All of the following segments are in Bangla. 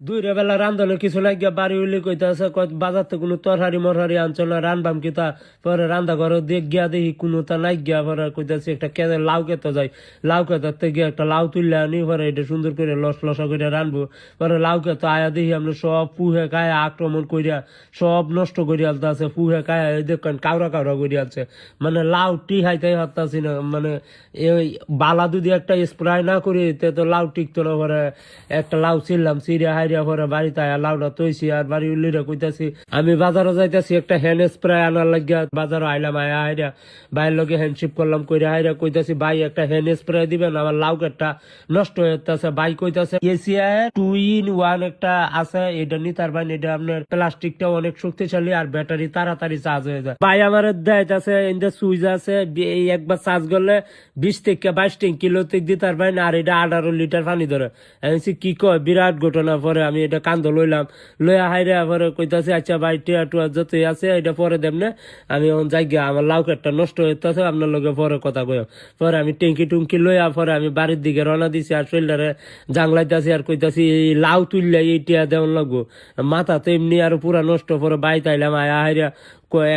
দুই বেলা রান্ধলে কিছু লাগিয়া বাড়ি উইলি কইতাছে বাজার থেকে কোনো তরহারি মরহারি আনছো না রানবাম কিতা পরে রান্দা ঘর দেখ গিয়া দেখি কোনো তা নাই গিয়া পরে কইতাছে একটা কেদে লাউ কেতো যাই লাউ কেতাতে গিয়ে একটা লাউ তুললে আনি পরে এটা সুন্দর করে লসা করে রানবো পরে লাউ কেতো আয়া দেখি আমরা সব পুহে কায়া আক্রমণ করিয়া সব নষ্ট করিয়া আছে পুহে কায়া দেখেন কাউরা কাউরা করিয়া আছে মানে লাউ টি হাইতাই হারতাছি না মানে এই বালা যদি একটা স্প্রে না করি তো লাউ টিকতো না পরে একটা লাউ ছিললাম সিরিয়া হাইরিয়া পরে বাড়িতে আয়া লাউটা তৈছি আর বাড়ি উল্লিরা কইতাছি আমি বাজারে যাইতাছি একটা হ্যান্ড স্প্রে আনার লাগিয়া বাজারে আইলাম আয়া হাইরা ভাইয়ের লগে হ্যান্ডশিপ করলাম কইরা হাইরা কইতাছি ভাই একটা হ্যান্ড স্প্রে দিবেন আমার লাউ কাঠটা নষ্ট হয়ে যাচ্ছে ভাই কইতাছে এসিয়া 2-in-1 একটা আছে এটা নিতার ভাই এটা আপনার প্লাস্টিকটা অনেক শক্তিশালী আর ব্যাটারি তাড়াতাড়ি চার্জ হয়ে যায় ভাই আমার দেখাইতাছে ইন্দা সুইচ আছে এই একবার চার্জ করলে 20 থেকে 22 কিলো থেকে দিতার ভাই আর এটা 18 লিটার পানি ধরে আমি কি কয় বিরাট ঘটনা পরে আমি এটা কান্দ লইলাম লইয়া হাইরে পরে কইতাছে আচ্ছা ভাই টিয়া টুয়া যতই আছে এটা পরে দেব না আমি যাই গিয়া আমার লাউ কাঠটা নষ্ট হইতেছে আপনার লগে পরে কথা কই পরে আমি ট্যাঙ্কি টুঙ্কি লইয়া পরে আমি বাড়ির দিকে রওনা দিছি আর শরীরটারে জাংলাইতাছি আর কইতাছি এই লাউ তুললে এই টিয়া দেওয়ান লাগবো মাথা তো এমনি আর পুরা নষ্ট পরে বাইতে আইলাম আয়া হাইরা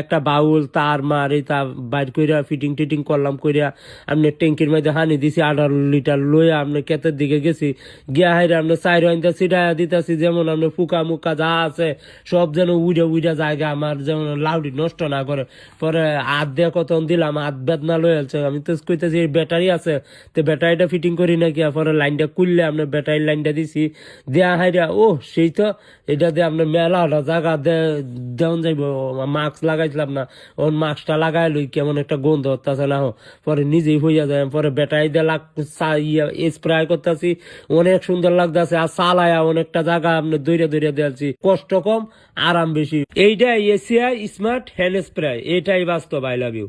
একটা বাউল তার মার এই তা বাইর কইরা ফিটিং টিটিং করলাম কইরা আপনি ট্যাঙ্কির মধ্যে হানি দিছি 18 লিটার লইয়া আপনি ক্ষেতের দিকে গেছি গিয়া হাইরা আপনি চাইর আনতে ছিটা দিতেছি যেমন আপনি ফুকা মুকা যা আছে সব যেন উইডা জায়গা আমার যেমন লাউডি নষ্ট না করে পরে হাত দিয়ে কত দিলাম হাত বেদনা লয়ে আছে আমি তো কইতেছি ব্যাটারি আছে তো ব্যাটারিটা ফিটিং করি না গিয়া পরে লাইনটা খুললে আপনার ব্যাটারি লাইনটা দিছি দেয়া হাইরা ও সেই তো এটা দিয়ে আপনার মেলাটা জায়গা দেওয়ান যাইব মাস্ক লাগাইছিলাম না ওর মাস্কটা লাগাই লই কেমন একটা গন্ধ হচ্ছে না পরে নিজেই হইয়া যায় পরে ব্যাটারি দিয়ে স্প্রে করতেছি অনেক সুন্দর লাগতেছে আর চালায়া অনেকটা জায়গা আপনি দৈরা দিয়েছি কষ্ট কম আরাম বেশি এইটাই এসিআই স্মার্ট হ্যান্ড স্প্রে এটাই বাস্তব আই লাভ ইউ